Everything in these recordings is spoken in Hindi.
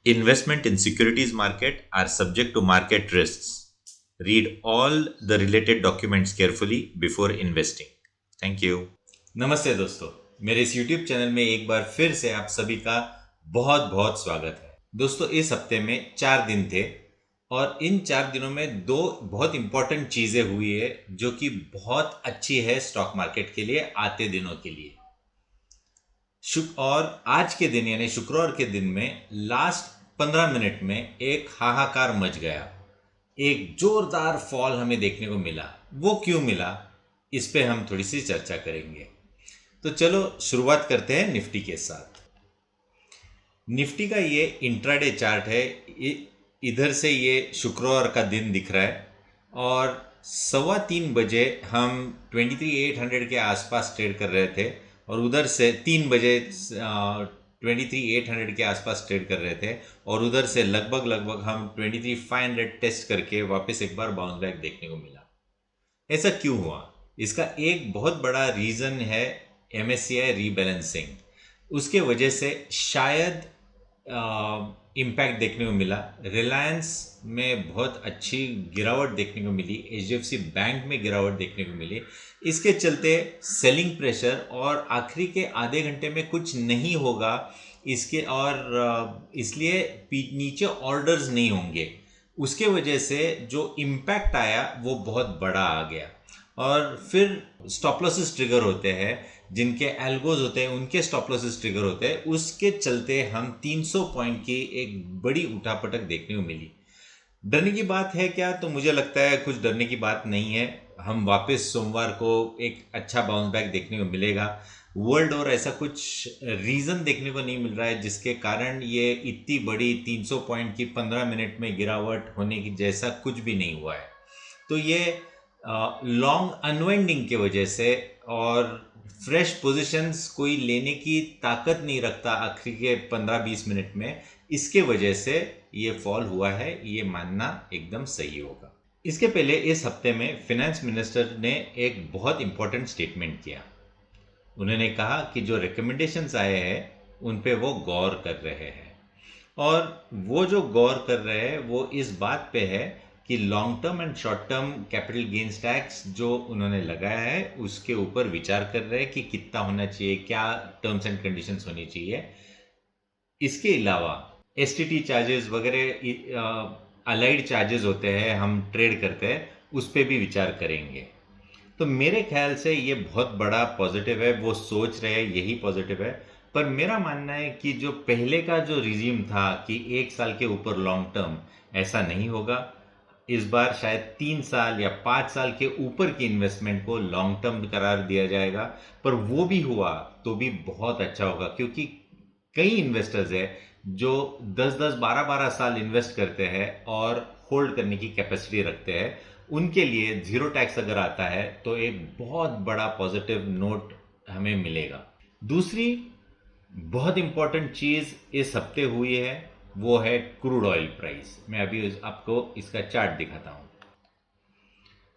Investment in securities market are subject to market risks. Read all the related documents carefully before investing. Thank you. नमस्ते दोस्तों, मेरे इस YouTube चैनल में एक बार फिर से आप सभी का बहुत बहुत स्वागत है। दोस्तों, इस हफ्ते में 4 दिन थे और इन 4 दिनों में 2 बहुत इंपॉर्टेंट चीज़ें हुई है जो कि बहुत अच्छी है स्टॉक मार्केट के लिए आते दिनों के लिए। और आज के दिन यानी शुक्रवार के दिन में लास्ट 15 मिनट में एक हाहाकार मच गया। एक जोरदार फॉल हमें देखने को मिला। वो क्यों मिला, इस पे हम थोड़ी सी चर्चा करेंगे। तो चलो शुरुआत करते हैं निफ्टी के साथ। निफ्टी का ये इंट्राडे चार्ट है। इधर से ये शुक्रवार का दिन दिख रहा है और 3:15 हम 23,800 के आसपास ट्रेड कर रहे थे और उधर से 3 बजे 23,800 के आसपास ट्रेड कर रहे थे और उधर से लगभग हम 23,500 टेस्ट करके वापस एक बार बाउंस बैक देखने को मिला। ऐसा क्यों हुआ? इसका एक बहुत बड़ा रीज़न है MSCI रीबैलेंसिंग। उसके वजह से शायद इम्पैक्ट देखने को मिला। रिलायंस में बहुत अच्छी गिरावट देखने को मिली, HDFC बैंक में गिरावट देखने को मिली। इसके चलते सेलिंग प्रेशर और आखिरी के आधे घंटे में कुछ नहीं होगा इसके और इसलिए नीचे ऑर्डर्स नहीं होंगे। उसके वजह से जो इम्पैक्ट आया वो बहुत बड़ा आ गया और फिर स्टॉप लॉसेस ट्रिगर होते हैं, जिनके एल्गोज होते हैं उनके स्टॉप लॉसेस ट्रिगर होते हैं। उसके चलते हम 300 पॉइंट की एक बड़ी उठापटक देखने को मिली। डरने की बात है क्या? तो मुझे लगता है कुछ डरने की बात नहीं है। हम वापस सोमवार को एक अच्छा बाउंस बैक देखने को मिलेगा। वर्ल्ड और ऐसा कुछ रीज़न देखने को नहीं मिल रहा है जिसके कारण ये इतनी बड़ी 300 पॉइंट की 15 मिनट में गिरावट होने की जैसा कुछ भी नहीं हुआ है। तो ये लॉन्ग अनवाइंडिंग के वजह से और फ्रेश पोजीशंस कोई लेने की ताकत नहीं रखता आखिरी के 15-20 मिनट में, इसके वजह से ये फॉल हुआ है, ये मानना एकदम सही होगा। इसके पहले इस हफ्ते में फिनेंस मिनिस्टर ने एक बहुत इंपॉर्टेंट स्टेटमेंट किया। उन्होंने कहा कि जो रिकमेंडेशंस आए हैं उन पे वो गौर कर रहे हैं और वो जो गौर कर रहे हैं वो इस बात पे है कि long term and short term capital gains tax जो उन्होंने लगाया है उसके ऊपर विचार कर रहे हैं कि कितना होना चाहिए, क्या टर्म्स एंड कंडीशंस होनी चाहिए। इसके अलावा STT चार्जेस वगैरह अलाइड चार्जेस होते हैं, हम ट्रेड करते हैं, उस पर भी विचार करेंगे। तो मेरे ख्याल से ये बहुत बड़ा पॉजिटिव है। वो सोच रहे हैं यही पॉजिटिव है। पर मेरा मानना है कि जो पहले का जो रिजीम था कि 1 साल के ऊपर लॉन्ग टर्म, ऐसा नहीं होगा। इस बार शायद 3 साल या 5 साल के ऊपर की इन्वेस्टमेंट को लॉन्ग टर्म करार दिया जाएगा। पर वो भी हुआ तो भी बहुत अच्छा होगा, क्योंकि कई इन्वेस्टर्स है जो 10-10, 12-12 साल इन्वेस्ट करते हैं और होल्ड करने की कैपेसिटी रखते हैं। उनके लिए जीरो टैक्स अगर आता है तो एक बहुत बड़ा पॉजिटिव नोट हमें मिलेगा। दूसरी बहुत इंपॉर्टेंट चीज इस हफ्ते हुई है वो है क्रूड ऑयल प्राइस। मैं अभी आपको इसका चार्ट दिखाता हूं।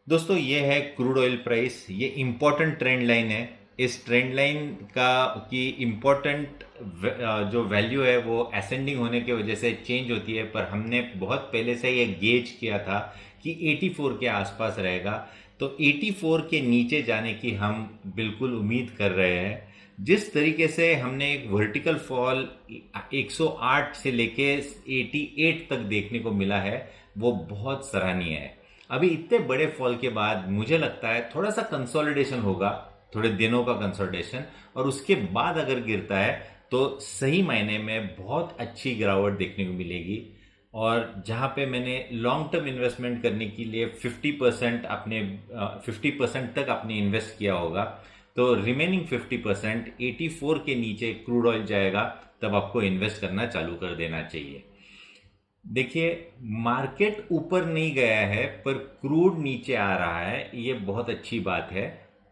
दोस्तों, ये है क्रूड ऑयल प्राइस। ये इंपॉर्टेंट ट्रेंड लाइन है। इस ट्रेंड लाइन का की इंपॉर्टेंट जो वैल्यू है वो असेंडिंग होने की वजह से चेंज होती है, पर हमने बहुत पहले से ये गेज किया था कि 84 के आसपास रहेगा। तो 84 के नीचे जाने की हम बिल्कुल उम्मीद कर रहे हैं। जिस तरीके से हमने एक वर्टिकल फॉल 108 से लेके 88 तक देखने को मिला है वो बहुत सराहनीय है। अभी इतने बड़े फॉल के बाद मुझे लगता है थोड़ा सा कंसोलिडेशन होगा, थोड़े दिनों का कंसोलिडेशन, और उसके बाद अगर गिरता है तो सही मायने में बहुत अच्छी गिरावट देखने को मिलेगी। और जहाँ पे मैंने लॉन्ग टर्म इन्वेस्टमेंट करने के लिए 50% तक आपने इन्वेस्ट किया होगा, तो रिमेनिंग 50% 84 के नीचे क्रूड ऑयल जाएगा तब आपको इन्वेस्ट करना चालू कर देना चाहिए। देखिए, मार्केट ऊपर नहीं गया है पर क्रूड नीचे आ रहा है, ये बहुत अच्छी बात है।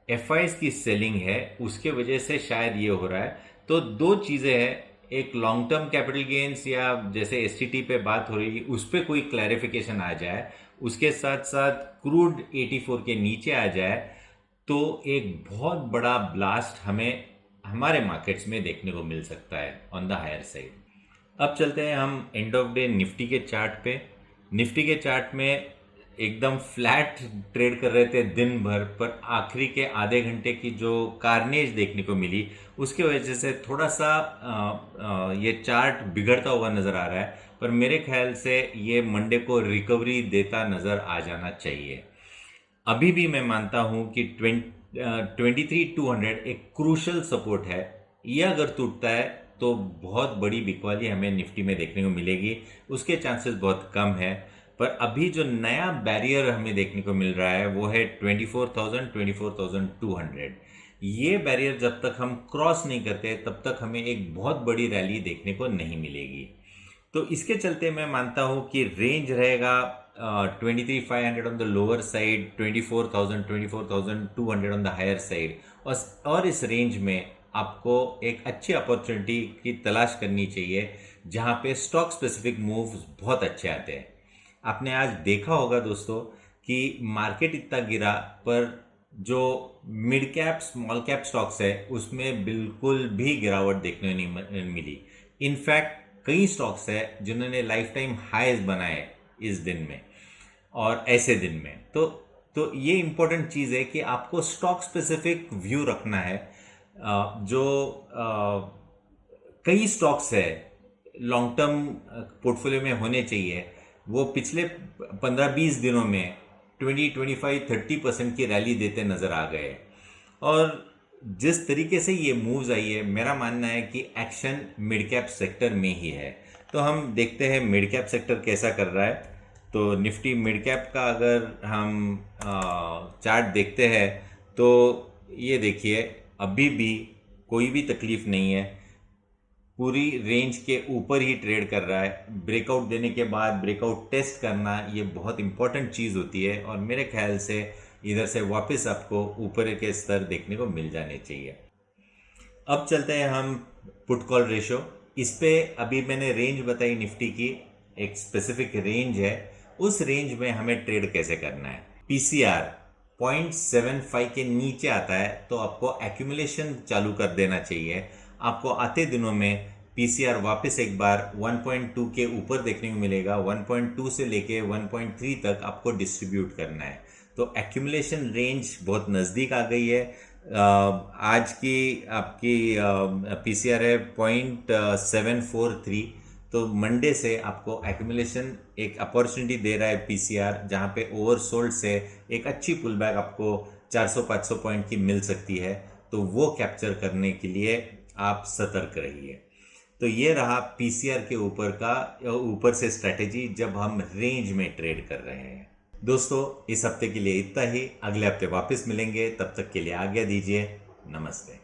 FIs की सेलिंग है, उसके वजह से शायद ये हो रहा है। तो 2 चीज़ें हैं, एक लॉन्ग टर्म कैपिटल गेन्स या जैसे STT पे बात हो रही है उस पर कोई क्लैरिफिकेशन आ जाए, उसके साथ साथ क्रूड 84 के नीचे आ जाए तो एक बहुत बड़ा ब्लास्ट हमें हमारे मार्केट्स में देखने को मिल सकता है ऑन द हायर साइड। अब चलते हैं हम एंड ऑफ डे निफ्टी के चार्ट पे। निफ्टी के चार्ट में एकदम फ्लैट ट्रेड कर रहे थे दिन भर, पर आखिरी के आधे घंटे की जो कार्नेज देखने को मिली उसके वजह से थोड़ा सा ये चार्ट बिगड़ता हुआ नज़र आ रहा है। पर मेरे ख्याल से ये मंडे को रिकवरी देता नज़र आ जाना चाहिए। अभी भी मैं मानता हूं कि 23,200 एक क्रूशल सपोर्ट है। ये अगर टूटता है तो बहुत बड़ी बिकवाली हमें निफ्टी में देखने को मिलेगी। उसके चांसेस बहुत कम है। पर अभी जो नया बैरियर हमें देखने को मिल रहा है वो है 24,000 24,200। ये बैरियर जब तक हम क्रॉस नहीं करते तब तक हमें एक बहुत बड़ी रैली देखने को नहीं मिलेगी। तो इसके चलते मैं मानता हूं कि रेंज रहेगा 23,500 on the lower side, 24,200 on the higher side. और इस रेंज में आपको एक अच्छी अपॉर्चुनिटी की तलाश करनी चाहिए जहां पे स्टॉक स्पेसिफिक मूव्स बहुत अच्छे आते हैं। आपने आज देखा होगा दोस्तों कि मार्केट इतना गिरा, पर जो mid cap small cap stocks है उसमें बिल्कुल भी गिरावट देखने को नहीं मिली। इनफैक्ट कई स्टॉक्स है जिन्होंने लाइफ टाइम हाईज बनाए इस दिन में और ऐसे दिन में। तो ये इंपॉर्टेंट चीज़ है कि आपको स्टॉक स्पेसिफिक व्यू रखना है। जो कई स्टॉक्स है लॉन्ग टर्म पोर्टफोलियो में होने चाहिए, वो पिछले 15-20 दिनों में 20-25-30% की रैली देते नज़र आ गए। और जिस तरीके से ये मूव्स आई है, मेरा मानना है कि एक्शन मिड कैप सेक्टर में ही है। तो हम देखते हैं मिड कैप सेक्टर कैसा कर रहा है। तो निफ्टी मिड कैप का अगर हम चार्ट देखते हैं तो ये देखिए, अभी भी कोई भी तकलीफ नहीं है, पूरी रेंज के ऊपर ही ट्रेड कर रहा है। ब्रेकआउट देने के बाद ब्रेकआउट टेस्ट करना ये बहुत इंपॉर्टेंट चीज़ होती है, और मेरे ख्याल से इधर से वापस आपको ऊपर के स्तर देखने को मिल जाने चाहिए। अब चलते हैं हम पुट कॉल रेशो। इस पे अभी मैंने रेंज बताई निफ्टी की, एक स्पेसिफिक रेंज है, उस रेंज में हमें ट्रेड कैसे करना है। पीसीआर 0.75 के नीचे आता है तो आपको एक्यूमुलेशन चालू कर देना चाहिए। आपको आते दिनों में पीसीआर वापस एक बार 1.2 के ऊपर देखने को मिलेगा। 1.2 से लेके 1.3 तक आपको डिस्ट्रीब्यूट करना है। तो एक्यूमुलेशन रेंज बहुत नज़दीक आ गई है। आज की आपकी पीसीआर है 0.743। तो मंडे से आपको एक्यूमुलेशन एक अपॉर्चुनिटी दे रहा है पीसीआर, जहां पे ओवरसोल्ड से एक अच्छी पुल बैक आपको 400-500 पॉइंट की मिल सकती है। तो वो कैप्चर करने के लिए आप सतर्क रहिए। तो ये रहा पीसीआर के ऊपर से स्ट्रैटेजी जब हम रेंज में ट्रेड कर रहे हैं। दोस्तों, इस हफ्ते के लिए इतना ही। अगले हफ्ते वापस मिलेंगे, तब तक के लिए आज्ञा दीजिए। नमस्ते।